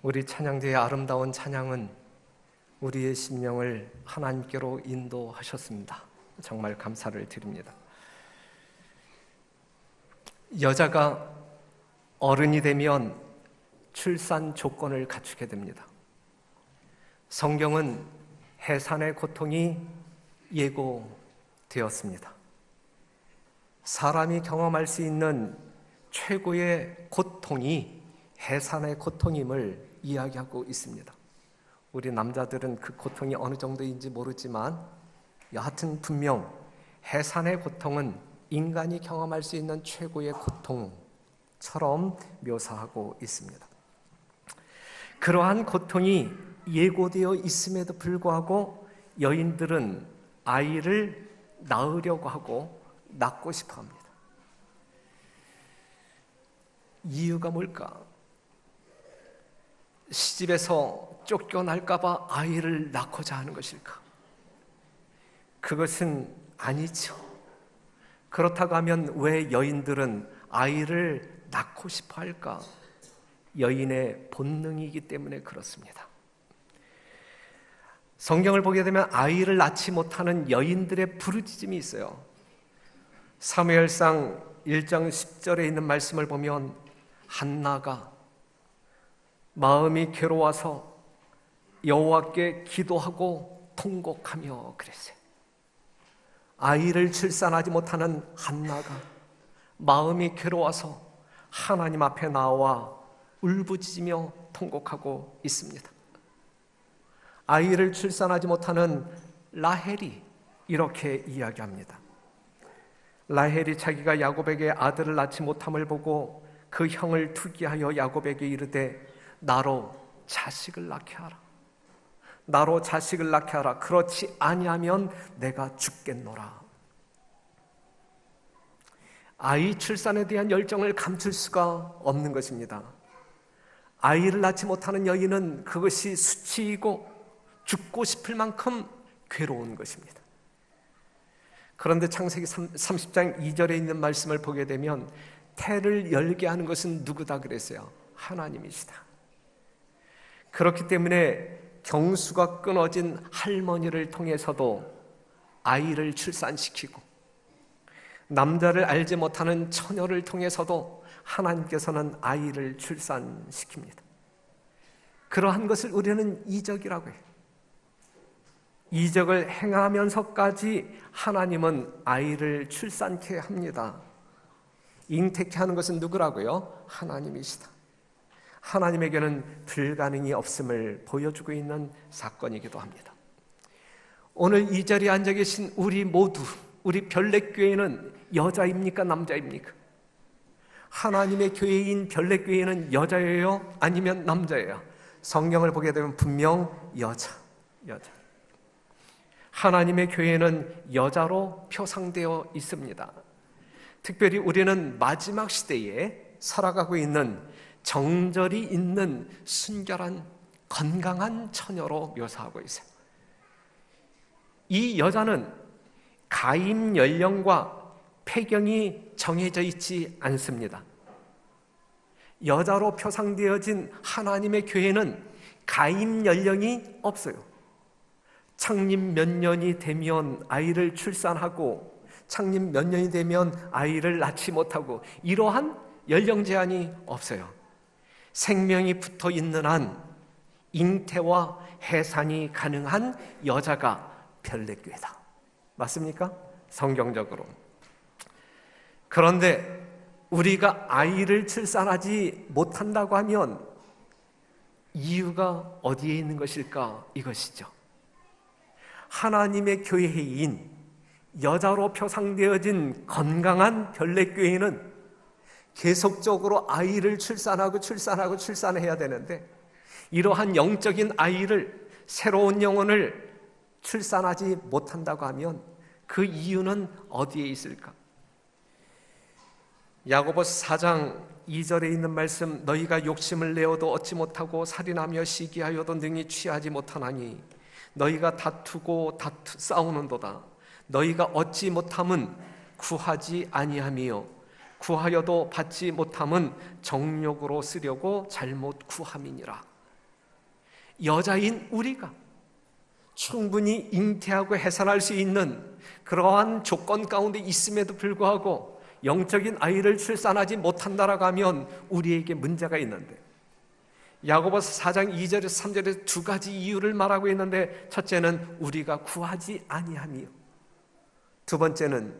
우리 찬양대의 아름다운 찬양은 우리의 심령을 하나님께로 인도하셨습니다. 정말 감사를 드립니다. 여자가 어른이 되면 출산 조건을 갖추게 됩니다. 성경은 해산의 고통이 예고되었습니다. 사람이 경험할 수 있는 최고의 고통이 해산의 고통임을 이야기하고 있습니다. 우리 남자들은 그 고통이 어느 정도인지 모르지만 여하튼 분명 해산의 고통은 인간이 경험할 수 있는 최고의 고통처럼 묘사하고 있습니다. 그러한 고통이 예고되어 있음에도 불구하고 여인들은 아이를 낳으려고 하고 낳고 싶어 합니다. 이유가 뭘까? 시집에서 쫓겨날까봐 아이를 낳고자 하는 것일까? 그것은 아니죠. 그렇다고 하면 왜 여인들은 아이를 낳고 싶어 할까? 여인의 본능이기 때문에 그렇습니다. 성경을 보게 되면 아이를 낳지 못하는 여인들의 부르짖음이 있어요. 사무엘상 1장 10절에 있는 말씀을 보면 한나가 마음이 괴로워서 여호와께 기도하고 통곡하며 그랬어요. 아이를 출산하지 못하는 한나가 마음이 괴로워서 하나님 앞에 나와 울부짖으며 통곡하고 있습니다. 아이를 출산하지 못하는 라헬이 이렇게 이야기합니다. 라헬이 자기가 야곱에게 아들을 낳지 못함을 보고 그 형을 투기하여 야곱에게 이르되 나로 자식을 낳게 하라. 나로 자식을 낳게 하라. 그렇지 아니하면 내가 죽겠노라. 아이 출산에 대한 열정을 감출 수가 없는 것입니다. 아이를 낳지 못하는 여인은 그것이 수치이고 죽고 싶을 만큼 괴로운 것입니다. 그런데 창세기 30장 2절에 있는 말씀을 보게 되면 태를 열게 하는 것은 누구다 그랬어요? 하나님이시다. 그렇기 때문에 경수가 끊어진 할머니를 통해서도 아이를 출산시키고 남자를 알지 못하는 처녀를 통해서도 하나님께서는 아이를 출산시킵니다. 그러한 것을 우리는 이적이라고 해요. 이적을 행하면서까지 하나님은 아이를 출산케 합니다. 잉태케 하는 것은 누구라고요? 하나님이시다. 하나님에게는 불가능이 없음을 보여주고 있는 사건이기도 합니다. 오늘 이 자리에 앉아 계신 우리 모두, 우리 별내교회는 여자입니까? 남자입니까? 하나님의 교회인 별내교회는 여자예요? 아니면 남자예요? 성경을 보게 되면 분명 여자. 하나님의 교회는 여자로 표상되어 있습니다. 특별히 우리는 마지막 시대에 살아가고 있는 정절이 있는 순결한 건강한 처녀로 묘사하고 있어요. 이 여자는 가임 연령과 폐경이 정해져 있지 않습니다. 여자로 표상되어진 하나님의 교회는 가임 연령이 없어요. 창립 몇 년이 되면 아이를 출산하고 창립 몇 년이 되면 아이를 낳지 못하고 이러한 연령 제한이 없어요. 생명이 붙어 있는 한 잉태와 해산이 가능한 여자가 별내교회다. 맞습니까? 성경적으로. 그런데 우리가 아이를 출산하지 못한다고 하면 이유가 어디에 있는 것일까? 이것이죠. 하나님의 교회인 여자로 표상되어진 건강한 별내교회는 계속적으로 아이를 출산해야 되는데 이러한 영적인 아이를, 새로운 영혼을 출산하지 못한다고 하면 그 이유는 어디에 있을까? 야고보서 4장 2절에 있는 말씀, 너희가 욕심을 내어도 얻지 못하고 살인하며 시기하여도 능히 취하지 못하나니 너희가 다투고 싸우는도다. 너희가 얻지 못함은 구하지 아니하며 구하여도 받지 못함은 정욕으로 쓰려고 잘못 구함이니라. 여자인 우리가 충분히 잉태하고 해산할 수 있는 그러한 조건 가운데 있음에도 불구하고 영적인 아이를 출산하지 못한다라고 하면 우리에게 문제가 있는데, 야고보서 4장 2절에서 3절에 두 가지 이유를 말하고 있는데, 첫째는 우리가 구하지 아니함이요, 두 번째는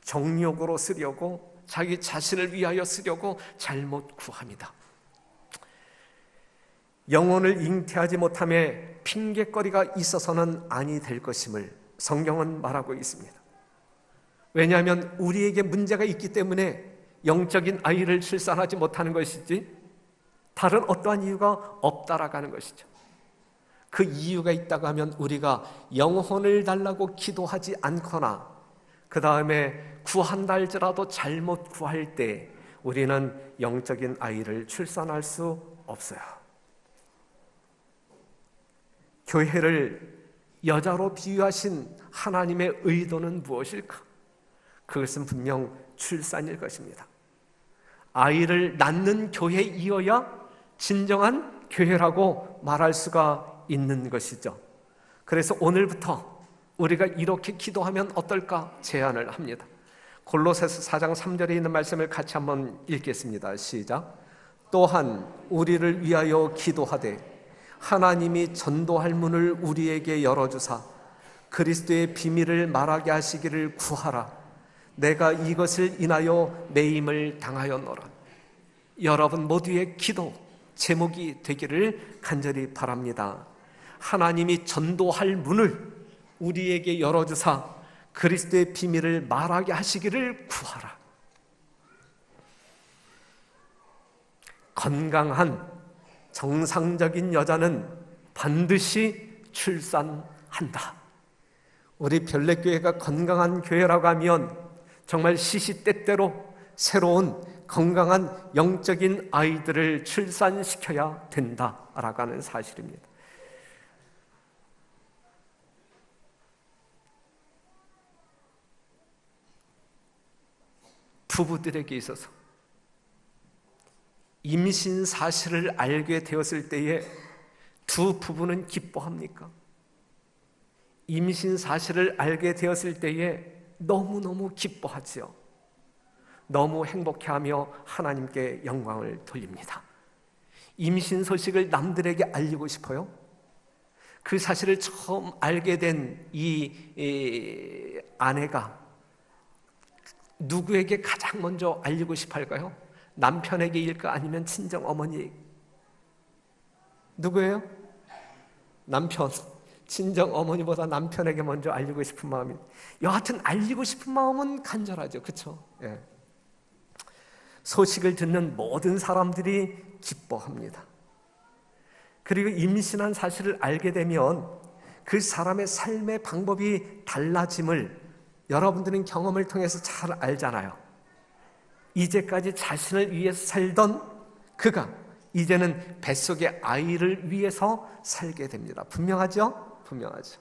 정욕으로 쓰려고 자기 자신을 위하여 쓰려고 잘못 구합니다. 영혼을 잉태하지 못함에 핑계거리가 있어서는 아니 될 것임을 성경은 말하고 있습니다. 왜냐하면 우리에게 문제가 있기 때문에 영적인 아이를 출산하지 못하는 것이지 다른 어떠한 이유가 없다라고 하는 것이죠. 그 이유가 있다고 하면 우리가 영혼을 달라고 기도하지 않거나 그 다음에 구한다 할지라도 잘못 구할 때 우리는 영적인 아이를 출산할 수 없어요. 교회를 여자로 비유하신 하나님의 의도는 무엇일까? 그것은 분명 출산일 것입니다. 아이를 낳는 교회이어야 진정한 교회라고 말할 수가 있는 것이죠. 그래서 오늘부터 우리가 이렇게 기도하면 어떨까 제안을 합니다. 골로새서 4장 3절에 있는 말씀을 같이 한번 읽겠습니다. 시작. 또한 우리를 위하여 기도하되 하나님이 전도할 문을 우리에게 열어주사 그리스도의 비밀을 말하게 하시기를 구하라. 내가 이것을 인하여 매임을 당하였노라. 여러분 모두의 기도 제목이 되기를 간절히 바랍니다. 하나님이 전도할 문을 우리에게 열어주사 그리스도의 비밀을 말하게 하시기를 구하라. 건강한 정상적인 여자는 반드시 출산한다. 우리 별내교회가 건강한 교회라고 하면 정말 시시때때로 새로운 건강한 영적인 아이들을 출산시켜야 된다라고 하는 사실입니다. 부부들에게 있어서 임신 사실을 알게 되었을 때에 두 부부는 기뻐합니까? 임신 사실을 알게 되었을 때에 너무너무 기뻐하죠. 너무 행복해하며 하나님께 영광을 돌립니다. 임신 소식을 남들에게 알리고 싶어요? 그 사실을 처음 알게 된 이 아내가 누구에게 가장 먼저 알리고 싶어 할까요? 남편에게일까? 아니면 친정 어머니? 누구예요? 남편. 친정 어머니보다 남편에게 먼저 알리고 싶은 마음이, 여하튼 알리고 싶은 마음은 간절하죠. 그렇죠? 예. 소식을 듣는 모든 사람들이 기뻐합니다. 그리고 임신한 사실을 알게 되면 그 사람의 삶의 방법이 달라짐을 여러분들은 경험을 통해서 잘 알잖아요. 이제까지 자신을 위해서 살던 그가 이제는 뱃속의 아이를 위해서 살게 됩니다. 분명하죠? 분명하죠.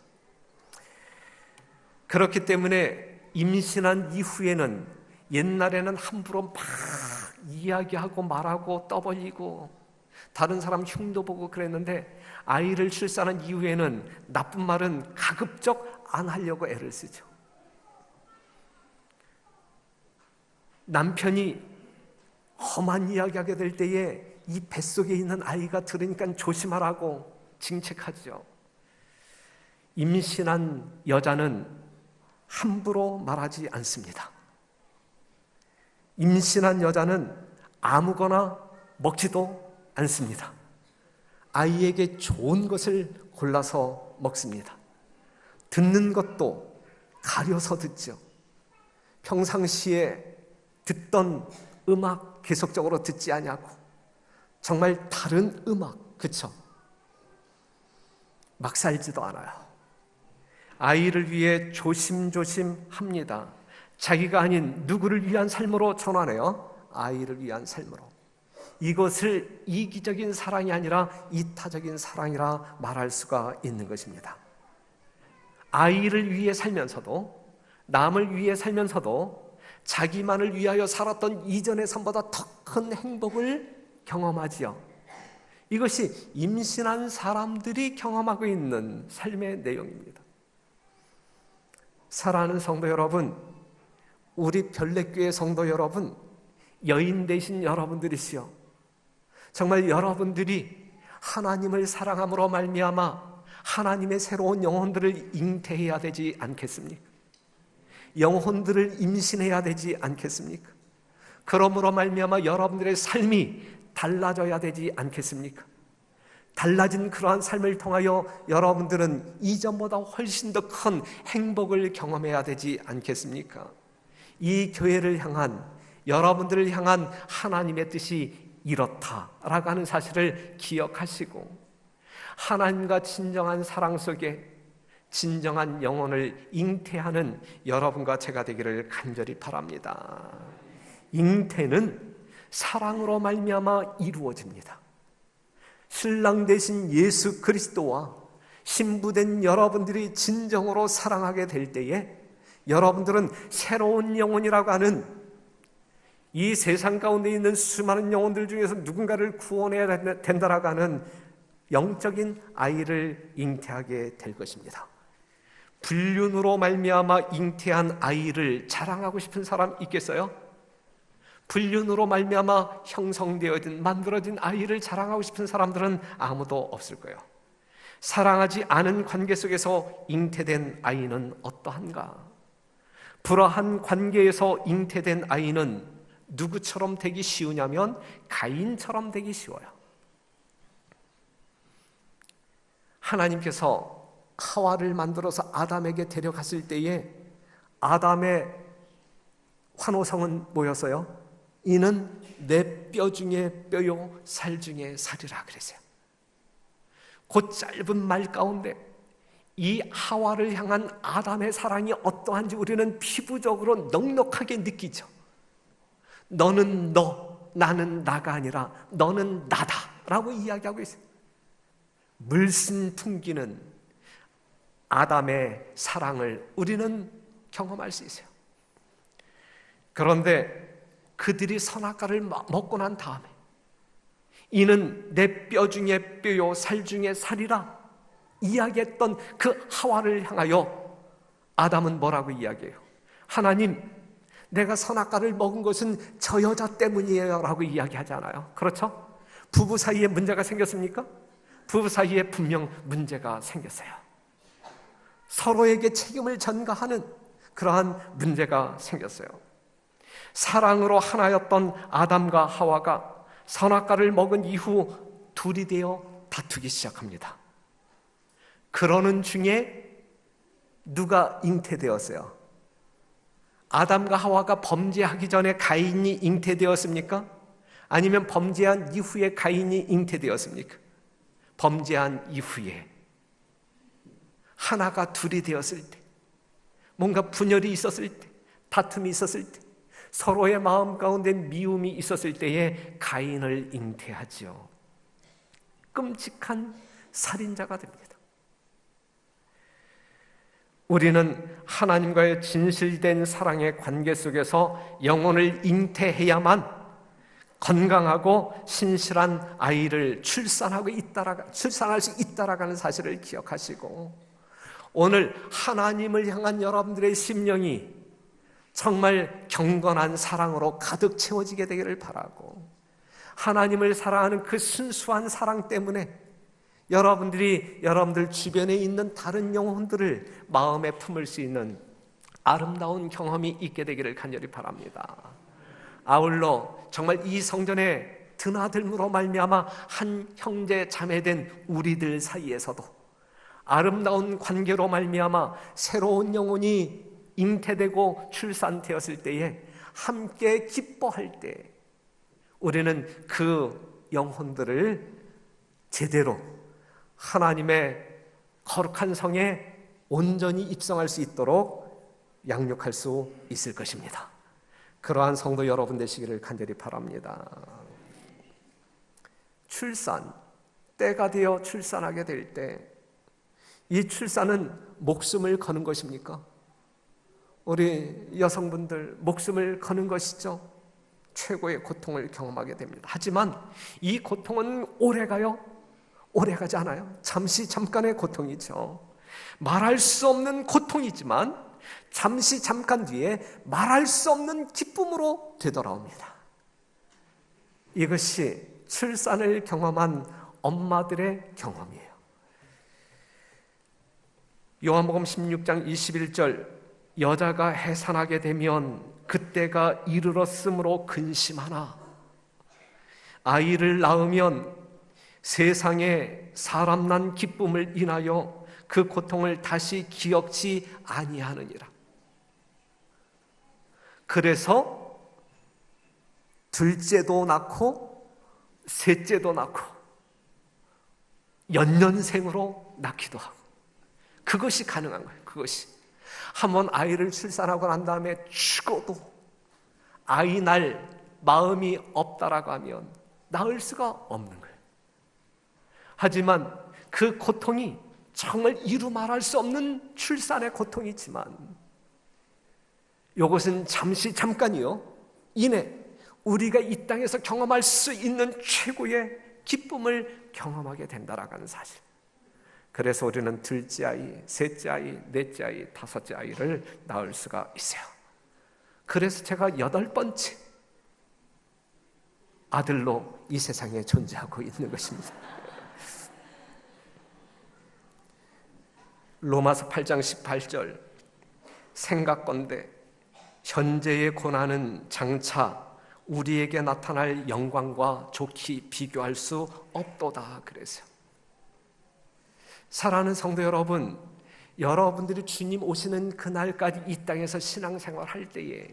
그렇기 때문에 임신한 이후에는 옛날에는 함부로 막 이야기하고 말하고 떠벌리고 다른 사람 흉도 보고 그랬는데, 아이를 출산한 이후에는 나쁜 말은 가급적 안 하려고 애를 쓰죠. 남편이 험한 이야기하게 될 때에 이 뱃속에 있는 아이가 들으니까 조심하라고 징책하죠. 임신한 여자는 함부로 말하지 않습니다. 임신한 여자는 아무거나 먹지도 않습니다. 아이에게 좋은 것을 골라서 먹습니다. 듣는 것도 가려서 듣죠. 평상시에 듣던 음악 계속적으로 듣지 않냐고, 정말 다른 음악, 그쵸? 막 살지도 않아요. 아이를 위해 조심조심 합니다. 자기가 아닌 누구를 위한 삶으로 전환해요. 아이를 위한 삶으로. 이것을 이기적인 사랑이 아니라 이타적인 사랑이라 말할 수가 있는 것입니다. 아이를 위해 살면서도, 남을 위해 살면서도 자기만을 위하여 살았던 이전의 삶보다 더 큰 행복을 경험하지요. 이것이 임신한 사람들이 경험하고 있는 삶의 내용입니다. 사랑하는 성도 여러분, 우리 별내교회 성도 여러분, 여인 되신 여러분들이시여, 정말 여러분들이 하나님을 사랑함으로 말미암아 하나님의 새로운 영혼들을 잉태해야 되지 않겠습니까? 영혼들을 임신해야 되지 않겠습니까? 그러므로 말미암아 여러분들의 삶이 달라져야 되지 않겠습니까? 달라진 그러한 삶을 통하여 여러분들은 이전보다 훨씬 더 큰 행복을 경험해야 되지 않겠습니까? 이 교회를 향한, 여러분들을 향한 하나님의 뜻이 이렇다라고 하는 사실을 기억하시고, 하나님과 진정한 사랑 속에 진정한 영혼을 잉태하는 여러분과 제가 되기를 간절히 바랍니다. 잉태는 사랑으로 말미암아 이루어집니다. 신랑 되신 예수 그리스도와 신부된 여러분들이 진정으로 사랑하게 될 때에 여러분들은 새로운 영혼이라고 하는, 이 세상 가운데 있는 수많은 영혼들 중에서 누군가를 구원해야 된다라고 하는 영적인 아이를 잉태하게 될 것입니다. 불륜으로 말미암아 잉태한 아이를 자랑하고 싶은 사람 있겠어요? 불륜으로 말미암아 형성되어진, 만들어진 아이를 자랑하고 싶은 사람들은 아무도 없을 거예요. 사랑하지 않은 관계 속에서 잉태된 아이는 어떠한가? 불화한 관계에서 잉태된 아이는 누구처럼 되기 쉬우냐면 가인처럼 되기 쉬워요. 하나님께서 하와를 만들어서 아담에게 데려갔을 때에 아담의 환호성은 뭐였어요? 이는 내 뼈 중에 뼈요 살 중에 살이라 그랬어요. 그 짧은 말 가운데 이 하와를 향한 아담의 사랑이 어떠한지 우리는 피부적으로 넉넉하게 느끼죠. 너는 너, 나는 나가 아니라 너는 나다 라고 이야기하고 있어요. 물씬 풍기는 아담의 사랑을 우리는 경험할 수 있어요. 그런데 그들이 선악과를 먹고 난 다음에 이는 내 뼈 중에 뼈요 살 중에 살이라 이야기했던 그 하와를 향하여 아담은 뭐라고 이야기해요? 하나님, 내가 선악과를 먹은 것은 저 여자 때문이에요 라고 이야기하잖아요. 그렇죠? 부부 사이에 문제가 생겼습니까? 부부 사이에 분명 문제가 생겼어요. 서로에게 책임을 전가하는 그러한 문제가 생겼어요. 사랑으로 하나였던 아담과 하와가 선악과를 먹은 이후 둘이 되어 다투기 시작합니다. 그러는 중에 누가 잉태되었어요? 아담과 하와가 범죄하기 전에 가인이 잉태되었습니까? 아니면 범죄한 이후에 가인이 잉태되었습니까? 범죄한 이후에 하나가 둘이 되었을 때, 뭔가 분열이 있었을 때, 다툼이 있었을 때, 서로의 마음 가운데 미움이 있었을 때에 가인을 잉태하지요. 끔찍한 살인자가 됩니다. 우리는 하나님과의 진실된 사랑의 관계 속에서 영혼을 잉태해야만 건강하고 신실한 아이를 출산할 수 있다라는 사실을 기억하시고, 오늘 하나님을 향한 여러분들의 심령이 정말 경건한 사랑으로 가득 채워지게 되기를 바라고, 하나님을 사랑하는 그 순수한 사랑 때문에 여러분들이 여러분들 주변에 있는 다른 영혼들을 마음에 품을 수 있는 아름다운 경험이 있게 되기를 간절히 바랍니다. 아울러 정말 이 성전에 드나들므로 말미암아 한 형제 자매된 우리들 사이에서도 아름다운 관계로 말미암아 새로운 영혼이 잉태되고 출산되었을 때에 함께 기뻐할 때 우리는 그 영혼들을 제대로 하나님의 거룩한 성에 온전히 입성할 수 있도록 양육할 수 있을 것입니다. 그러한 성도 여러분 되시기를 간절히 바랍니다. 출산, 때가 되어 출산하게 될 때 이 출산은 목숨을 거는 것입니까? 우리 여성분들 목숨을 거는 것이죠. 최고의 고통을 경험하게 됩니다. 하지만 이 고통은 오래가요? 오래가지 않아요. 잠깐의 고통이죠. 말할 수 없는 고통이지만 잠깐 뒤에 말할 수 없는 기쁨으로 되돌아옵니다. 이것이 출산을 경험한 엄마들의 경험이에요. 요한복음 16장 21절, 여자가 해산하게 되면 그때가 이르렀으므로 근심하나 아이를 낳으면 세상에 사람 난 기쁨을 인하여 그 고통을 다시 기억지 아니하느니라. 그래서 둘째도 낳고 셋째도 낳고 연년생으로 낳기도 하고, 그것이 가능한 거예요. 그것이 한번 아이를 출산하고 난 다음에 죽어도 아이 낳을 마음이 없다라고 하면 낳을 수가 없는 거예요. 하지만 그 고통이 정말 이루 말할 수 없는 출산의 고통이지만 이것은 잠깐이요 이내 우리가 이 땅에서 경험할 수 있는 최고의 기쁨을 경험하게 된다라고 하는 사실. 그래서 우리는 둘째 아이, 셋째 아이, 넷째 아이, 다섯째 아이를 낳을 수가 있어요. 그래서 제가 8번째 아들로 이 세상에 존재하고 있는 것입니다. 로마서 8장 18절, 생각건대 현재의 고난은 장차 우리에게 나타날 영광과 좋게 비교할 수 없도다 그랬어요. 사랑하는 성도 여러분, 여러분들이 주님 오시는 그날까지 이 땅에서 신앙생활 할 때에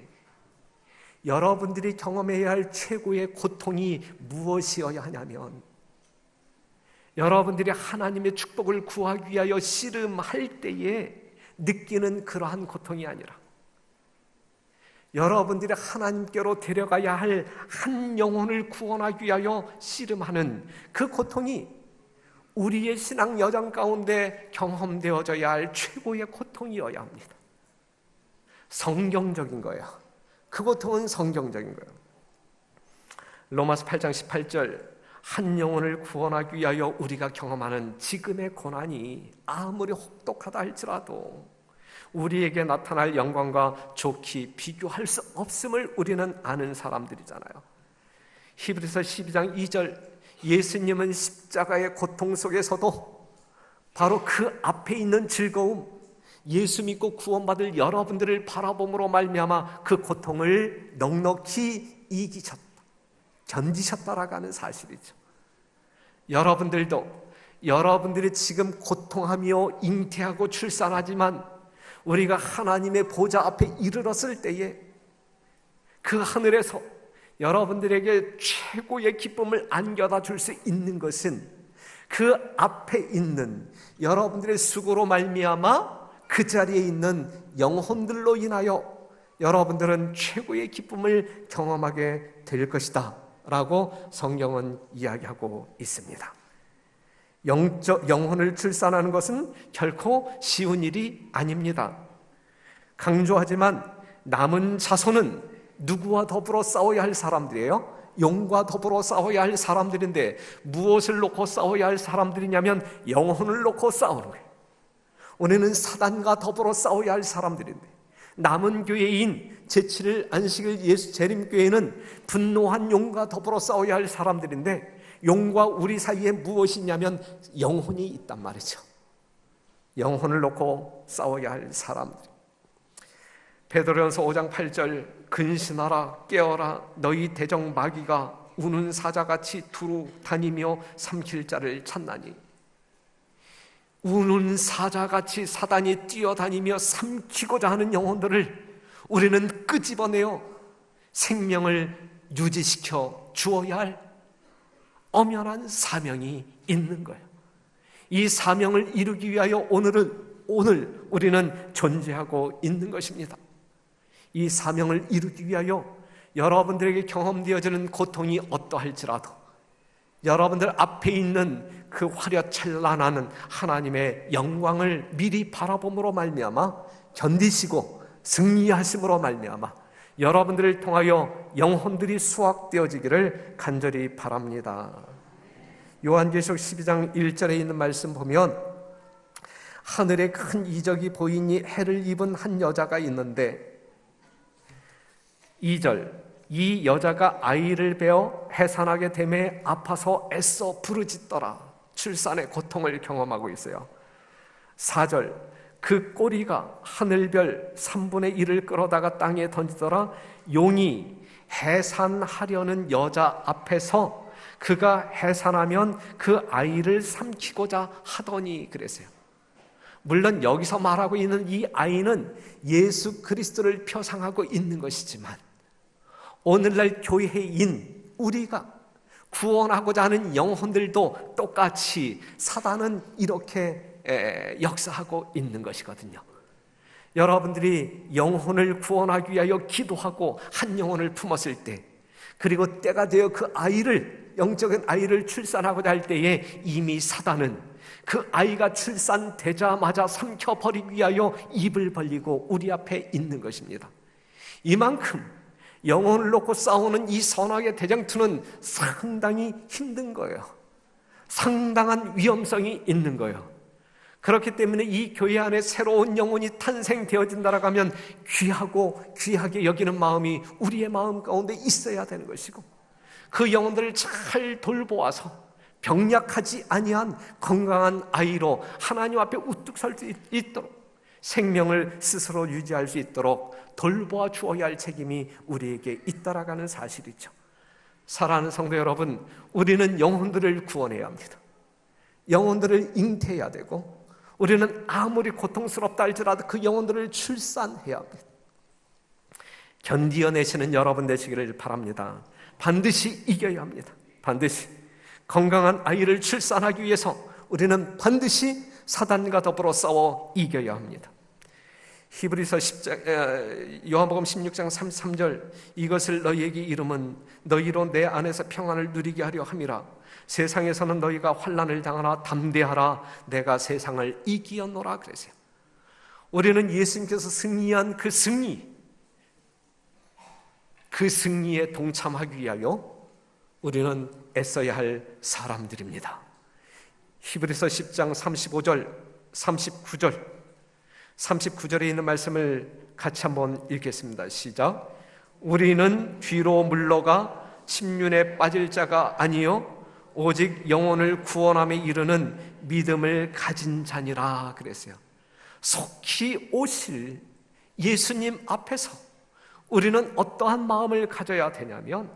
여러분들이 경험해야 할 최고의 고통이 무엇이어야 하냐면, 여러분들이 하나님의 축복을 구하기 위하여 씨름할 때에 느끼는 그러한 고통이 아니라 여러분들이 하나님께로 데려가야 할 한 영혼을 구원하기 위하여 씨름하는 그 고통이 우리의 신앙 여정 가운데 경험되어져야 할 최고의 고통이어야 합니다. 성경적인 거예요. 그 고통은 성경적인 거예요. 로마서 8장 18절, 한 영혼을 구원하기 위하여 우리가 경험하는 지금의 고난이 아무리 혹독하다 할지라도 우리에게 나타날 영광과 좋게 비교할 수 없음을 우리는 아는 사람들이잖아요. 히브리서 12장 2절, 예수님은 십자가의 고통 속에서도 바로 그 앞에 있는 즐거움, 예수 믿고 구원받을 여러분들을 바라봄으로 말미암아 그 고통을 넉넉히 이기셨다, 견디셨다라고 하는 사실이죠. 여러분들도 여러분들이 지금 고통하며 잉태하고 출산하지만 우리가 하나님의 보좌 앞에 이르렀을 때에 그 하늘에서 여러분들에게 최고의 기쁨을 안겨다 줄 수 있는 것은 그 앞에 있는 여러분들의 수고로 말미암아 그 자리에 있는 영혼들로 인하여 여러분들은 최고의 기쁨을 경험하게 될 것이다 라고 성경은 이야기하고 있습니다. 영혼을 출산하는 것은 결코 쉬운 일이 아닙니다. 강조하지만 남은 자손은 누구와 더불어 싸워야 할 사람들이에요? 용과 더불어 싸워야 할 사람들인데 무엇을 놓고 싸워야 할 사람들이냐면 영혼을 놓고 싸우는 거예요. 우리는 사단과 더불어 싸워야 할 사람들인데, 남은 교회인 제7일 안식일 예수 재림교회는 분노한 용과 더불어 싸워야 할 사람들인데 용과 우리 사이에 무엇이 있냐면 영혼이 있단 말이죠. 영혼을 놓고 싸워야 할 사람들. 베드로전서 5장 8절, 근신하라 깨어라 너희 대적 마귀가 우는 사자같이 두루 다니며 삼킬 자를 찾나니. 우는 사자같이 사단이 뛰어다니며 삼키고자 하는 영혼들을 우리는 끄집어내어 생명을 유지시켜 주어야 할 엄연한 사명이 있는 거예요. 이 사명을 이루기 위하여 오늘 우리는 존재하고 있는 것입니다. 이 사명을 이루기 위하여 여러분들에게 경험되어지는 고통이 어떠할지라도 여러분들 앞에 있는 그 화려찬란한 하나님의 영광을 미리 바라봄으로 말미암아 견디시고 승리하심으로 말미암아 여러분들을 통하여 영혼들이 수확되어지기를 간절히 바랍니다. 요한계시록 12장 1절에 있는 말씀 보면 하늘에 큰 이적이 보이니 해를 입은 한 여자가 있는데 2절 이 여자가 아이를 베어 해산하게 되매 아파서 애써 부르짖더라. 출산의 고통을 경험하고 있어요. 4절 그 꼬리가 하늘별 3분의 1을 끌어다가 땅에 던지더라. 용이 해산하려는 여자 앞에서 그가 해산하면 그 아이를 삼키고자 하더니 그랬어요. 물론 여기서 말하고 있는 이 아이는 예수 그리스도를 표상하고 있는 것이지만 오늘날 교회인 우리가 구원하고자 하는 영혼들도 똑같이 사단은 이렇게 역사하고 있는 것이거든요. 여러분들이 영혼을 구원하기 위하여 기도하고 한 영혼을 품었을 때, 그리고 때가 되어 그 아이를, 영적인 아이를 출산하고자 할 때에 이미 사단은 그 아이가 출산되자마자 삼켜버리기 위하여 입을 벌리고 우리 앞에 있는 것입니다. 이만큼 영혼을 놓고 싸우는 이 선악의 대장투는 상당히 힘든 거예요. 상당한 위험성이 있는 거예요. 그렇기 때문에 이 교회 안에 새로운 영혼이 탄생되어진다라고 하면 귀하게 여기는 마음이 우리의 마음 가운데 있어야 되는 것이고, 그 영혼들을 잘 돌보아서 병약하지 아니한 건강한 아이로 하나님 앞에 우뚝 설 수 있도록, 생명을 스스로 유지할 수 있도록 돌보아 주어야 할 책임이 우리에게 있다라는 사실이죠. 사랑하는 성도 여러분, 우리는 영혼들을 구원해야 합니다. 영혼들을 잉태해야 되고, 우리는 아무리 고통스럽다 할지라도 그 영혼들을 출산해야 합니다. 견디어내시는 여러분 되시기를 바랍니다. 반드시 이겨야 합니다. 반드시 건강한 아이를 출산하기 위해서 우리는 반드시 사단과 더불어 싸워 이겨야 합니다. 히브리서 10장, 요한복음 16장 33절 이것을 너희에게 이름은 너희로 내 안에서 평안을 누리게 하려 함이라. 세상에서는 너희가 환난을 당하나 담대하라. 내가 세상을 이기었노라 그랬어요. 우리는 예수님께서 승리한 그 승리에 동참하기 위하여 우리는 애써야 할 사람들입니다. 히브리서 10장 35절 39절에 있는 말씀을 같이 한번 읽겠습니다. 시작. 우리는 뒤로 물러가 침륜에 빠질 자가 아니요 오직 영혼을 구원함에 이르는 믿음을 가진 자니라 그랬어요. 속히 오실 예수님 앞에서 우리는 어떠한 마음을 가져야 되냐면,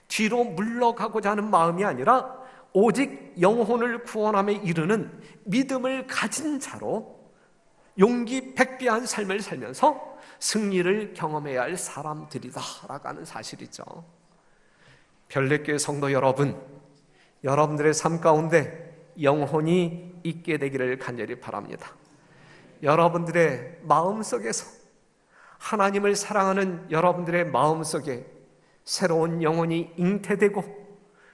뒤로 물러가고자 하는 마음이 아니라 오직 영혼을 구원함에 이르는 믿음을 가진 자로 용기 백배한 삶을 살면서 승리를 경험해야 할 사람들이다라고 하는 사실이죠. 별내교회 성도 여러분, 여러분들의 삶 가운데 영혼이 있게 되기를 간절히 바랍니다. 여러분들의 마음속에서, 하나님을 사랑하는 여러분들의 마음속에 새로운 영혼이 잉태되고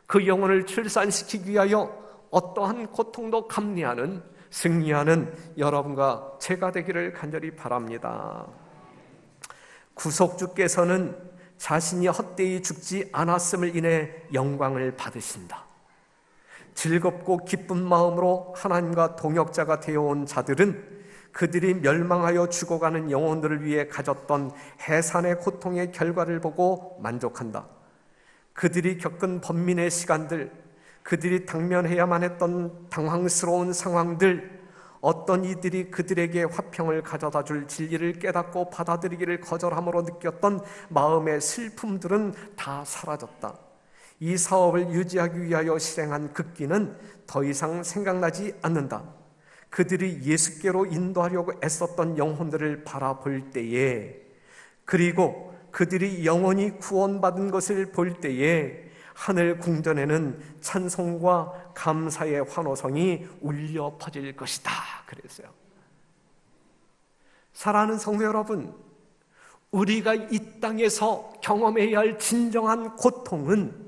그 영혼을 출산시키기 위하여 어떠한 고통도 감내하는, 승리하는 여러분과 제가 되기를 간절히 바랍니다. 구속주께서는 자신이 헛되이 죽지 않았음을 인해 영광을 받으신다. 즐겁고 기쁜 마음으로 하나님과 동역자가 되어온 자들은 그들이 멸망하여 죽어가는 영혼들을 위해 가졌던 해산의 고통의 결과를 보고 만족한다. 그들이 겪은 번민의 시간들, 그들이 당면해야만 했던 당황스러운 상황들, 어떤 이들이 그들에게 화평을 가져다 줄 진리를 깨닫고 받아들이기를 거절함으로 느꼈던 마음의 슬픔들은 다 사라졌다. 이 사업을 유지하기 위하여 실행한 극기는 더 이상 생각나지 않는다. 그들이 예수께로 인도하려고 애썼던 영혼들을 바라볼 때에, 그리고 그들이 영원히 구원받은 것을 볼 때에 하늘 궁전에는 찬송과 감사의 환호성이 울려 퍼질 것이다 그랬어요. 사랑하는 성도 여러분, 우리가 이 땅에서 경험해야 할 진정한 고통은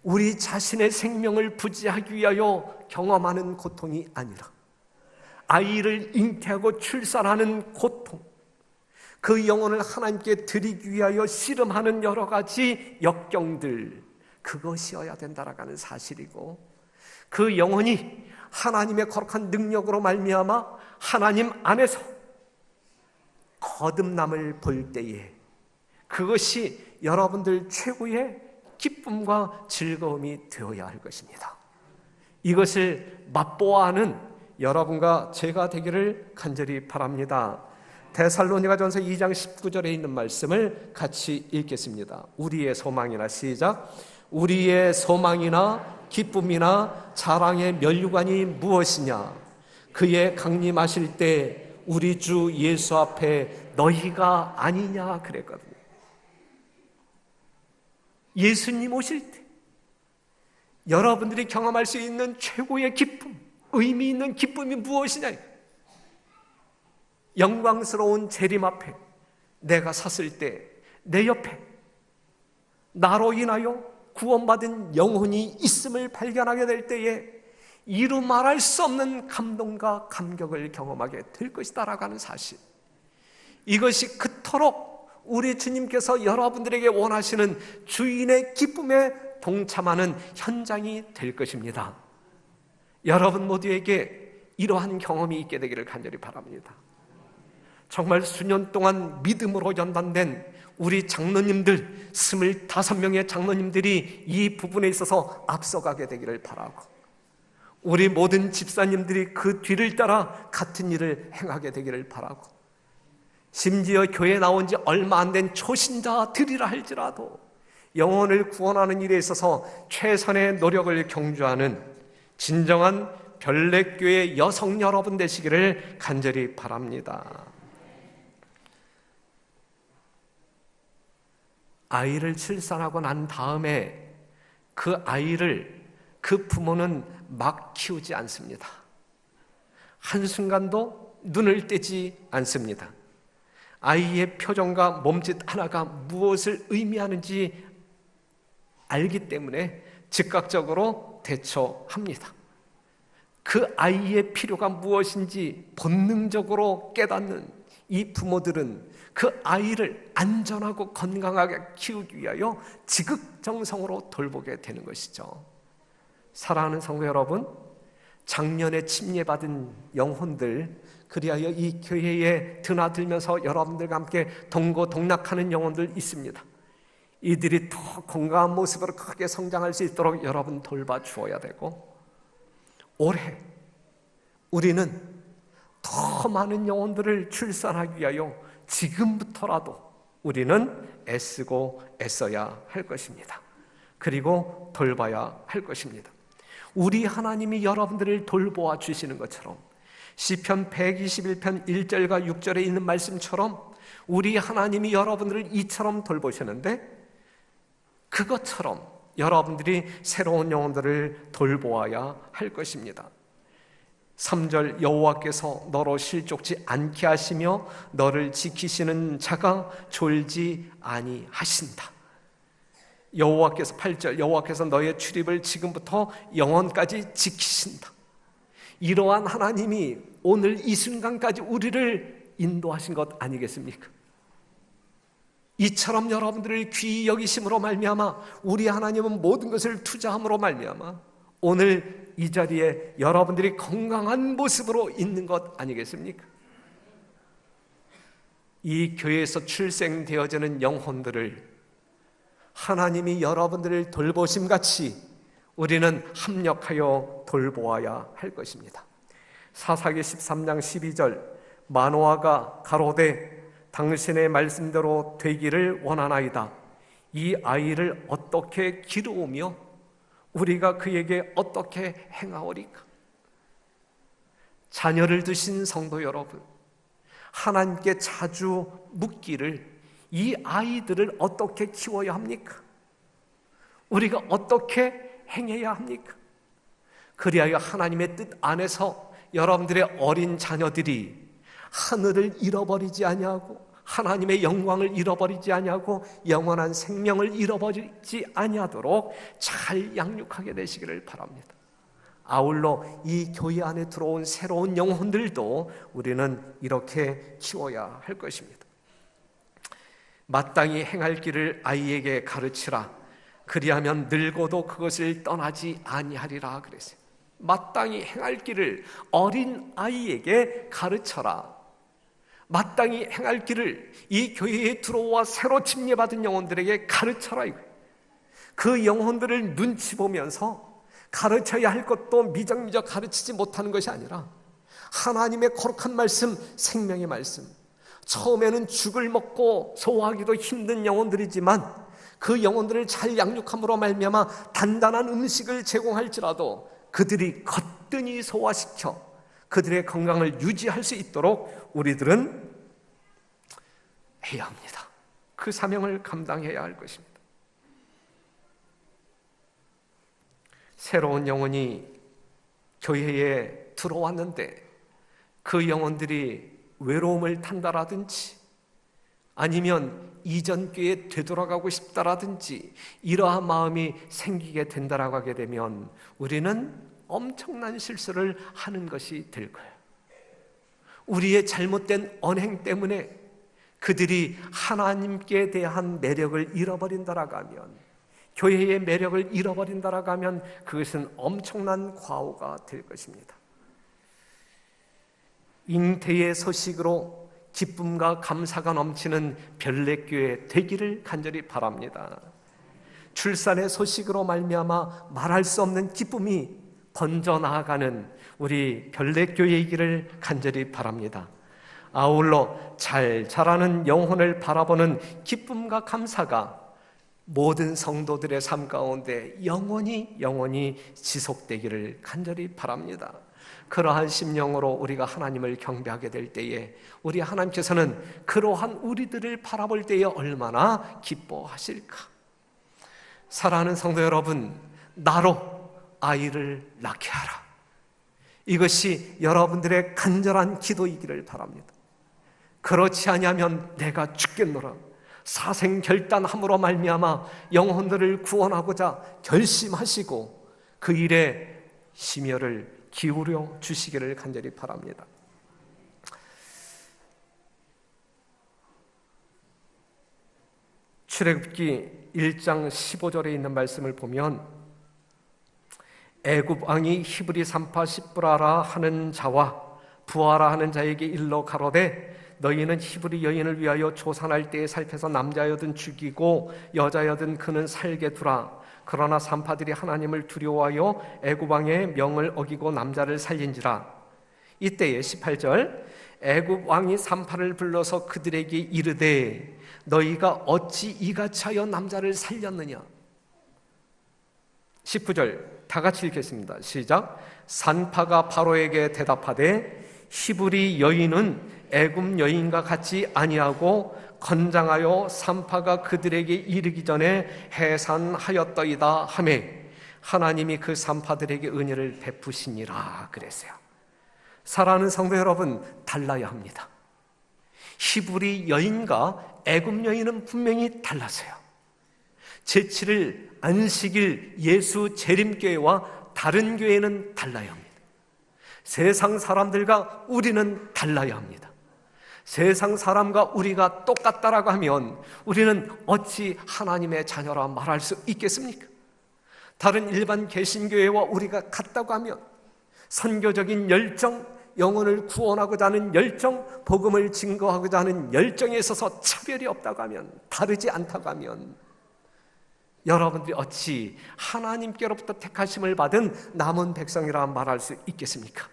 우리 자신의 생명을 부지하기 위하여 경험하는 고통이 아니라 아이를 잉태하고 출산하는 고통, 그 영혼을 하나님께 드리기 위하여 씨름하는 여러 가지 역경들, 그것이어야 된다라고 하는 사실이고, 그 영혼이 하나님의 거룩한 능력으로 말미암아 하나님 안에서 거듭남을 볼 때에 그것이 여러분들 최고의 기쁨과 즐거움이 되어야 할 것입니다. 이것을 맛보아하는 여러분과 제가 되기를 간절히 바랍니다. 데살로니가전서 2장 19절에 있는 말씀을 같이 읽겠습니다. 우리의 소망이나, 시작. 우리의 소망이나 기쁨이나 자랑의 면류관이 무엇이냐? 그의 강림하실 때 우리 주 예수 앞에 너희가 아니냐 그랬거든요. 예수님 오실 때 여러분들이 경험할 수 있는 최고의 기쁨, 의미 있는 기쁨이 무엇이냐? 영광스러운 재림 앞에 내가 섰을 때 내 옆에 나로 인하여 구원받은 영혼이 있음을 발견하게 될 때에 이루 말할 수 없는 감동과 감격을 경험하게 될 것이다라고 하는 사실, 이것이 그토록 우리 주님께서 여러분들에게 원하시는 주인의 기쁨에 동참하는 현장이 될 것입니다. 여러분 모두에게 이러한 경험이 있게 되기를 간절히 바랍니다. 정말 수년 동안 믿음으로 연단된 우리 장로님들 25명의 장로님들이 이 부분에 있어서 앞서가게 되기를 바라고, 우리 모든 집사님들이 그 뒤를 따라 같은 일을 행하게 되기를 바라고, 심지어 교회에 나온 지 얼마 안 된 초신자들이라 할지라도 영혼을 구원하는 일에 있어서 최선의 노력을 경주하는 진정한 별내교회 여성 여러분 되시기를 간절히 바랍니다. 아이를 출산하고 난 다음에 그 아이를 그 부모는 막 키우지 않습니다. 한순간도 눈을 떼지 않습니다. 아이의 표정과 몸짓 하나가 무엇을 의미하는지 알기 때문에 즉각적으로 대처합니다. 그 아이의 필요가 무엇인지 본능적으로 깨닫는 이 부모들은 그 아이를 안전하고 건강하게 키우기 위하여 지극정성으로 돌보게 되는 것이죠. 사랑하는 성도 여러분, 작년에 침례받은 영혼들, 그리하여 이 교회에 드나들면서 여러분들과 함께 동고동락하는 영혼들 있습니다. 이들이 더 건강한 모습으로 크게 성장할 수 있도록 여러분 돌봐주어야 되고, 올해 우리는 더 많은 영혼들을 출산하기 위하여 지금부터라도 우리는 애쓰고 애써야 할 것입니다. 그리고 돌봐야 할 것입니다. 우리 하나님이 여러분들을 돌보아 주시는 것처럼 시편 121편 1절과 6절에 있는 말씀처럼 우리 하나님이 여러분들을 이처럼 돌보셨는데, 그것처럼 여러분들이 새로운 영혼들을 돌보아야 할 것입니다. 3절, 여호와께서 너로 실족지 않게 하시며 너를 지키시는 자가 졸지 아니하신다. 여호와께서 8절, 여호와께서 너의 출입을 지금부터 영원까지 지키신다. 이러한 하나님이 오늘 이 순간까지 우리를 인도하신 것 아니겠습니까? 이처럼 여러분들을 귀히 여기심으로 말미암아 우리 하나님은 모든 것을 투자함으로 말미암아 오늘 이 자리에 여러분들이 건강한 모습으로 있는 것 아니겠습니까? 이 교회에서 출생되어지는 영혼들을 하나님이 여러분들을 돌보심같이 우리는 합력하여 돌보아야 할 것입니다. 사사기 13장 12절, 마노아가 가로되 당신의 말씀대로 되기를 원하나이다. 이 아이를 어떻게 기르우며 우리가 그에게 어떻게 행하오리까? 자녀를 두신 성도 여러분, 하나님께 자주 묻기를, 이 아이들을 어떻게 키워야 합니까? 우리가 어떻게 행해야 합니까? 그리하여 하나님의 뜻 안에서 여러분들의 어린 자녀들이 하늘을 잃어버리지 아니하고 하나님의 영광을 잃어버리지 아니하고 영원한 생명을 잃어버리지 아니하도록 잘 양육하게 되시기를 바랍니다. 아울러 이 교회 안에 들어온 새로운 영혼들도 우리는 이렇게 키워야 할 것입니다. 마땅히 행할 길을 아이에게 가르치라. 그리하면 늙어도 그것을 떠나지 아니하리라 그랬어요. 마땅히 행할 길을 어린 아이에게 가르쳐라. 마땅히 행할 길을 이 교회에 들어와 새로 침례받은 영혼들에게 가르쳐라. 그 영혼들을 눈치 보면서 가르쳐야 할 것도 미적미적 가르치지 못하는 것이 아니라 하나님의 거룩한 말씀, 생명의 말씀, 처음에는 죽을 먹고 소화하기도 힘든 영혼들이지만 그 영혼들을 잘 양육함으로 말미암아 단단한 음식을 제공할지라도 그들이 거뜬히 소화시켜 그들의 건강을 유지할 수 있도록 우리들은 해야 합니다. 그 사명을 감당해야 할 것입니다. 새로운 영혼이 교회에 들어왔는데 그 영혼들이 외로움을 탄다라든지 아니면 이전 교회에 되돌아가고 싶다라든지 이러한 마음이 생기게 된다라고 하게 되면 우리는 엄청난 실수를 하는 것이 될 거예요. 우리의 잘못된 언행 때문에 그들이 하나님께 대한 매력을 잃어버린다라고 하면, 교회의 매력을 잃어버린다라고 하면 그것은 엄청난 과오가 될 것입니다. 잉태의 소식으로 기쁨과 감사가 넘치는 별내교회 되기를 간절히 바랍니다. 출산의 소식으로 말미암아 말할 수 없는 기쁨이 번져나가는 우리 별내교회이기를 간절히 바랍니다. 아울러 잘 자라는 영혼을 바라보는 기쁨과 감사가 모든 성도들의 삶 가운데 영원히 지속되기를 간절히 바랍니다. 그러한 심령으로 우리가 하나님을 경배하게 될 때에 우리 하나님께서는 그러한 우리들을 바라볼 때에 얼마나 기뻐하실까. 사랑하는 성도 여러분, 나로 아이를 낳게 하라. 이것이 여러분들의 간절한 기도이기를 바랍니다. 그렇지 아니하면 내가 죽겠노라. 사생결단함으로 말미암아 영혼들을 구원하고자 결심하시고 그 일에 심혈을 기울여 주시기를 간절히 바랍니다. 출애굽기 1장 15절에 있는 말씀을 보면 애굽 왕이 히브리 산파 십브라라 하는 자와 부하라 하는 자에게 일러 가로되 너희는 히브리 여인을 위하여 조산할 때에 살펴서 남자여든 죽이고 여자여든 그는 살게 두라. 그러나 산파들이 하나님을 두려워하여 애굽 왕의 명을 어기고 남자를 살린지라. 이때에 18절 애굽 왕이 산파를 불러서 그들에게 이르되 너희가 어찌 이같이 하여 남자를 살렸느냐. 19절 다 같이 읽겠습니다. 시작. 산파가 바로에게 대답하되 히브리 여인은 애굽 여인과 같이 아니하고 건장하여 산파가 그들에게 이르기 전에 해산하였더이다 하매 하나님이 그 산파들에게 은혜를 베푸시니라 그랬어요. 사랑하는 성도 여러분, 달라야 합니다. 히브리 여인과 애굽 여인은 분명히 달라서요. 제7일 안식일 예수 재림교회와 다른 교회는 달라야 합니다. 세상 사람들과 우리는 달라야 합니다. 세상 사람과 우리가 똑같다라고 하면 우리는 어찌 하나님의 자녀라 말할 수 있겠습니까? 다른 일반 개신교회와 우리가 같다고 하면 선교적인 열정, 영혼을 구원하고자 하는 열정, 복음을 증거하고자 하는 열정에 있어서 차별이 없다고 하면, 다르지 않다고 하면 여러분들이 어찌 하나님께로부터 택하심을 받은 남은 백성이라 말할 수 있겠습니까?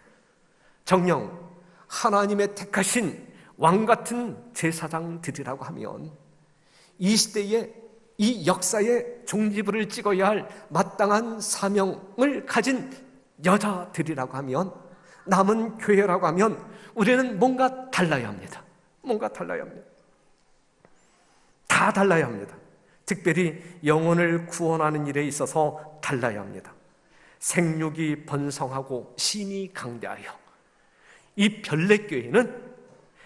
정녕 하나님의 택하신 왕같은 제사장들이라고 하면 이 시대에 이 역사의 종지부를 찍어야 할 마땅한 사명을 가진 여자들이라고 하면, 남은 교회라고 하면 우리는 뭔가 달라야 합니다. 뭔가 달라야 합니다. 다 달라야 합니다. 특별히 영혼을 구원하는 일에 있어서 달라야 합니다. 생육이 번성하고 심히 강대하여, 이 별내교회는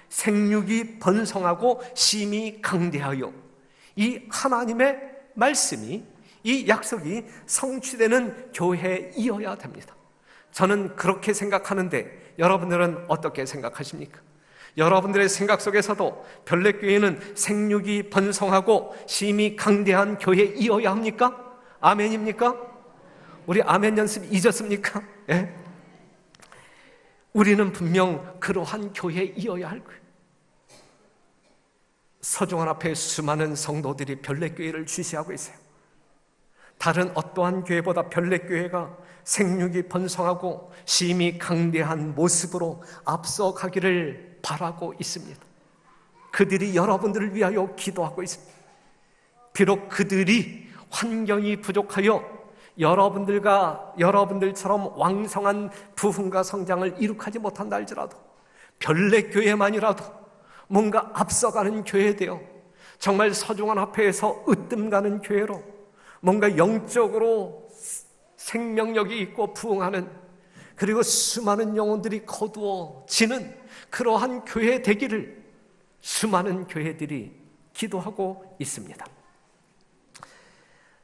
생육이 번성하고 심히 강대하여 이 하나님의 말씀이, 이 약속이 성취되는 교회이어야 됩니다. 저는 그렇게 생각하는데 여러분들은 어떻게 생각하십니까? 여러분들의 생각 속에서도 별내교회는 생육이 번성하고 심히 강대한 교회이어야 합니까? 아멘입니까? 우리 아멘 연습 잊었습니까? 예? 우리는 분명 그러한 교회이어야 할 거예요. 서중원 앞에 수많은 성도들이 별내교회를 주시하고 있어요. 다른 어떠한 교회보다 별내교회가 생육이 번성하고 심히 강대한 모습으로 앞서가기를 바라고 있습니다. 그들이 여러분들을 위하여 기도하고 있습니다. 비록 그들이 환경이 부족하여 여러분들처럼 왕성한 부흥과 성장을 이룩하지 못한다 할지라도 별내교회만이라도 뭔가 앞서가는 교회 되어 정말 서중원 앞에서 으뜸가는 교회로 뭔가 영적으로 생명력이 있고 부흥하는, 그리고 수많은 영혼들이 거두어지는 그러한 교회 되기를 수많은 교회들이 기도하고 있습니다.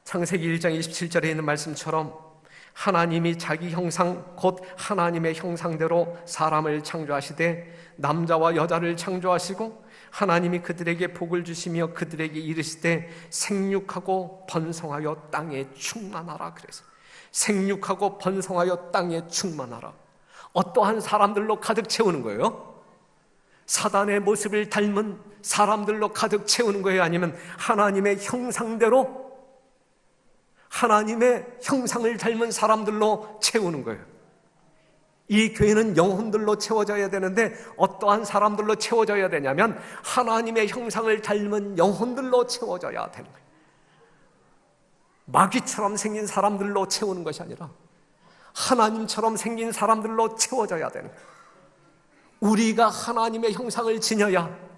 창세기 1장 27절에 있는 말씀처럼 하나님이 자기 형상 곧 하나님의 형상대로 사람을 창조하시되 남자와 여자를 창조하시고 하나님이 그들에게 복을 주시며 그들에게 이르시되 생육하고 번성하여 땅에 충만하라. 그래서 생육하고 번성하여 땅에 충만하라. 어떠한 사람들로 가득 채우는 거예요? 사단의 모습을 닮은 사람들로 가득 채우는 거예요? 아니면 하나님의 형상대로 하나님의 형상을 닮은 사람들로 채우는 거예요? 이 교회는 영혼들로 채워져야 되는데 어떠한 사람들로 채워져야 되냐면 하나님의 형상을 닮은 영혼들로 채워져야 되는 거예요. 마귀처럼 생긴 사람들로 채우는 것이 아니라 하나님처럼 생긴 사람들로 채워져야 되는 거예요. 우리가 하나님의 형상을 지녀야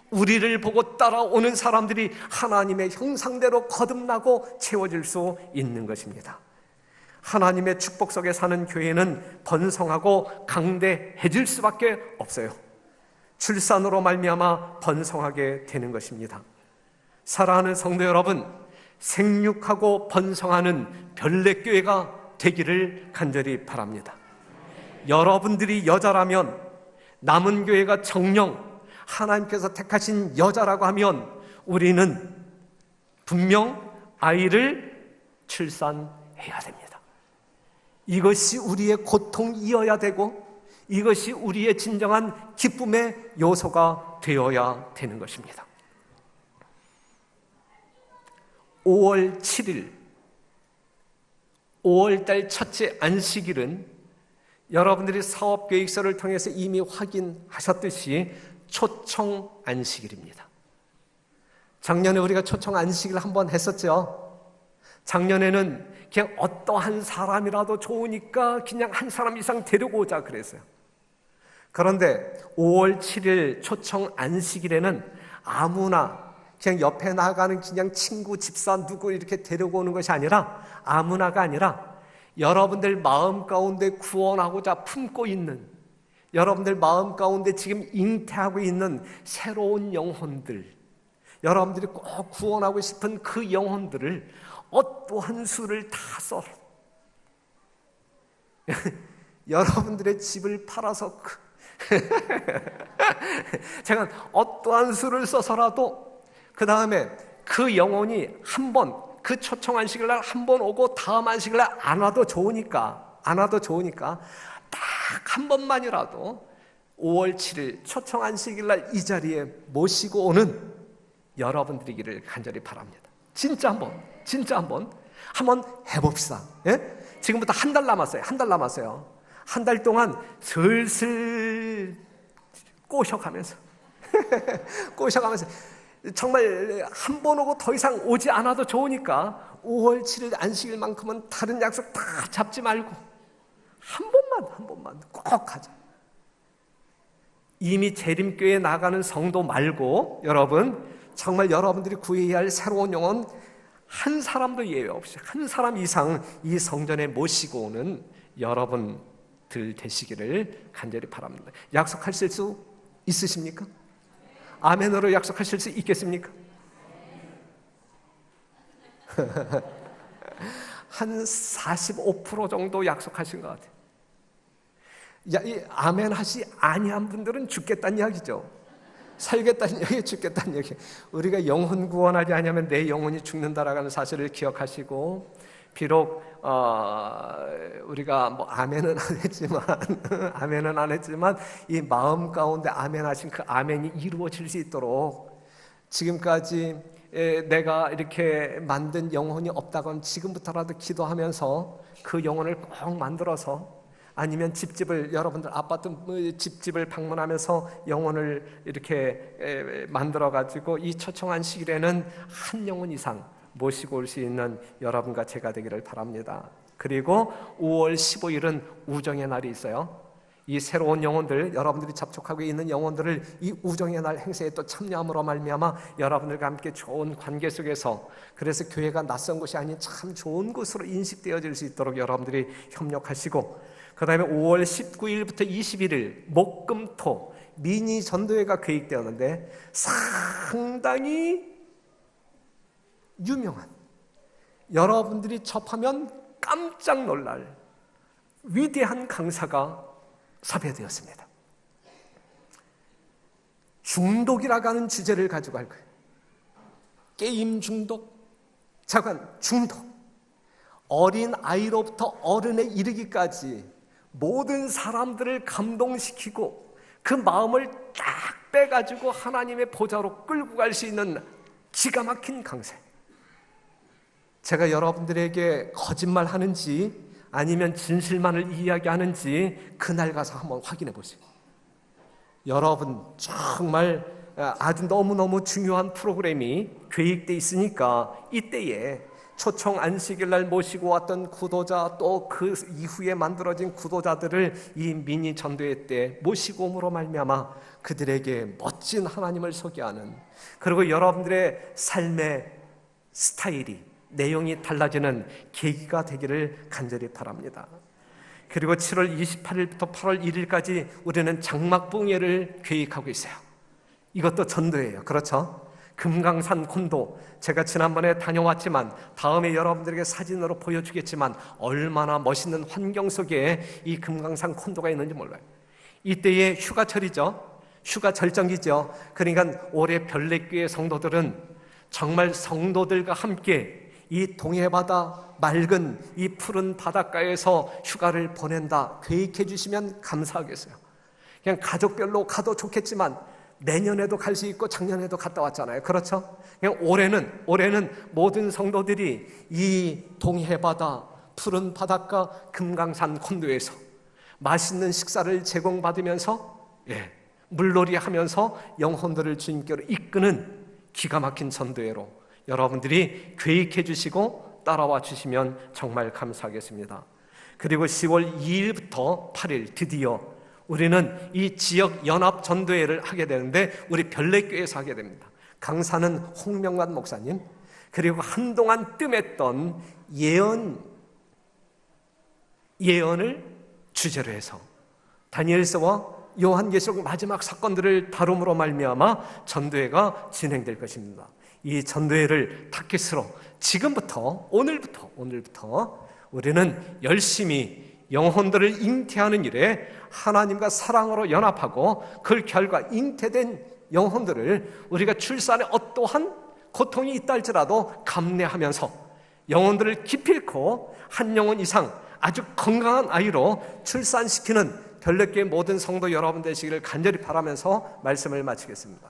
우리를 보고 따라오는 사람들이 하나님의 형상대로 거듭나고 채워질 수 있는 것입니다. 하나님의 축복 속에 사는 교회는 번성하고 강대해질 수밖에 없어요. 출산으로 말미암아 번성하게 되는 것입니다. 사랑하는 성도 여러분, 생육하고 번성하는 별내교회가 되기를 간절히 바랍니다. 여러분들이 여자라면, 남은 교회가 정령 하나님께서 택하신 여자라고 하면 우리는 분명 아이를 출산해야 됩니다. 이것이 우리의 고통이어야 되고 이것이 우리의 진정한 기쁨의 요소가 되어야 되는 것입니다. 5월 7일 5월달 첫째 안식일은 여러분들이 사업계획서를 통해서 이미 확인하셨듯이 초청 안식일입니다. 작년에 우리가 초청 안식일 한번 했었죠. 작년에는 그냥 어떠한 사람이라도 좋으니까 그냥 한 사람 이상 데리고 오자 그랬어요. 그런데 5월 7일 초청 안식일에는 아무나 그냥 옆에 나가는 그냥 친구, 집사 누구 이렇게 데리고 오는 것이 아니라 아무나가 아니라 여러분들 마음 가운데 구원하고자 품고 있는, 여러분들 마음 가운데 지금 잉태하고 있는 새로운 영혼들, 여러분들이 꼭 구원하고 싶은 그 영혼들을 어떠한 수를 다 써 여러분들의 집을 팔아서 제가 어떠한 수를 써서라도 그 다음에 그 영혼이 한 번, 그 초청 안식일 날 한 번 오고 다음 안식일 날 안 와도 좋으니까 딱 한 번만이라도 5월 7일 초청 안식일 날 이 자리에 모시고 오는 여러분들이기를 간절히 바랍니다. 진짜 한번 해봅시다. 예? 지금부터 한 달 남았어요. 한 달 동안 슬슬 꼬셔가면서 정말 한 번 오고 더 이상 오지 않아도 좋으니까 5월 7일 안식일만큼은 다른 약속 다 잡지 말고 한 번만 꼭 하자. 이미 재림교회에 나가는 성도 말고 여러분, 정말 여러분들이 구해야 할 새로운 영혼 한 사람도 예외 없이 한 사람 이상 이 성전에 모시고 오는 여러분들 되시기를 간절히 바랍니다. 약속하실 수 있으십니까? 아멘으로 약속하실 수 있겠습니까? 한 45% 정도 약속하신 것 같아요. 이 아멘 하시 아니한 분들은 죽겠다는 이야기죠. 살겠다는 이야기, 죽겠다는 이야기. 우리가 영혼 구원하지 않으면 내 영혼이 죽는다라는 사실을 기억하시고, 비록 우리가 뭐 아멘은 안 했지만 아멘은 안 했지만 이 마음 가운데 아멘하신 그 아멘이 이루어질 수 있도록, 지금까지 내가 이렇게 만든 영혼이 없다건 지금부터라도 기도하면서 그 영혼을 꼭 만들어서, 아니면 집집을, 여러분들 아파트 집집을 방문하면서 영혼을 이렇게 만들어가지고 이 초청한 시일에는 한 영혼 이상 모시고 올 수 있는 여러분과 제가 되기를 바랍니다. 그리고 5월 15일은 우정의 날이 있어요. 이 새로운 영혼들, 여러분들이 접촉하고 있는 영혼들을 이 우정의 날 행사에 또 참여함으로 말미암아 여러분들과 함께 좋은 관계 속에서, 그래서 교회가 낯선 곳이 아닌 참 좋은 곳으로 인식되어질 수 있도록 여러분들이 협력하시고, 그 다음에 5월 19일부터 21일 목금토 미니 전도회가 계획되었는데, 상당히 유명한, 여러분들이 접하면 깜짝 놀랄 위대한 강사가 섭외되었습니다. 중독이라고 하는 주제를 가지고 할 거예요. 게임 중독, 잠깐 중독, 어린 아이로부터 어른에 이르기까지 모든 사람들을 감동시키고 그 마음을 딱 빼가지고 하나님의 보좌로 끌고 갈 수 있는 기가 막힌 강사. 제가 여러분들에게 거짓말 하는지 아니면 진실만을 이야기하는지 그날 가서 한번 확인해 보세요. 여러분, 정말 아주 너무너무 중요한 프로그램이 계획되어 있으니까 이때에 초청 안식일날 모시고 왔던 구도자, 또 그 이후에 만들어진 구도자들을 이 미니 전도회 때 모시고 옴으로 말미암아 그들에게 멋진 하나님을 소개하는, 그리고 여러분들의 삶의 스타일이, 내용이 달라지는 계기가 되기를 간절히 바랍니다. 그리고 7월 28일부터 8월 1일까지 우리는 장막봉예를 계획하고 있어요. 이것도 전도예요. 그렇죠? 금강산 콘도, 제가 지난번에 다녀왔지만 다음에 여러분들에게 사진으로 보여주겠지만 얼마나 멋있는 환경 속에 이 금강산 콘도가 있는지 몰라요. 이때의 휴가철이죠. 휴가절정이죠. 그러니까 올해 별내교회 성도들은 정말 성도들과 함께 이 동해바다, 맑은 이 푸른 바닷가에서 휴가를 보낸다 계획해 주시면 감사하겠어요. 그냥 가족별로 가도 좋겠지만 내년에도 갈 수 있고 작년에도 갔다 왔잖아요. 그렇죠? 그냥 올해는 모든 성도들이 이 동해바다, 푸른 바닷가, 금강산 콘도에서 맛있는 식사를 제공받으면서 물놀이 하면서 영혼들을 주님께로 이끄는 기가 막힌 전도회로 여러분들이 계획해 주시고 따라와 주시면 정말 감사하겠습니다. 그리고 10월 2일부터 8일 드디어 우리는 이 지역 연합 전도회를 하게 되는데, 우리 별내교회에서 하게 됩니다. 강사는 홍명관 목사님, 그리고 한동안 뜸했던 예언을 주제로 해서 다니엘서와 요한계시록 마지막 사건들을 다룸으로 말미암아 전도회가 진행될 것입니다. 이 전도회를 타깃으로 지금부터 오늘부터 우리는 열심히 영혼들을 잉태하는 일에 하나님과 사랑으로 연합하고, 그 결과 잉태된 영혼들을 우리가 출산에 어떠한 고통이 있다 할지라도 감내하면서 영혼들을 기필코 한 영혼 이상 아주 건강한 아이로 출산시키는 별내교회 모든 성도 여러분 되시기를 간절히 바라면서 말씀을 마치겠습니다.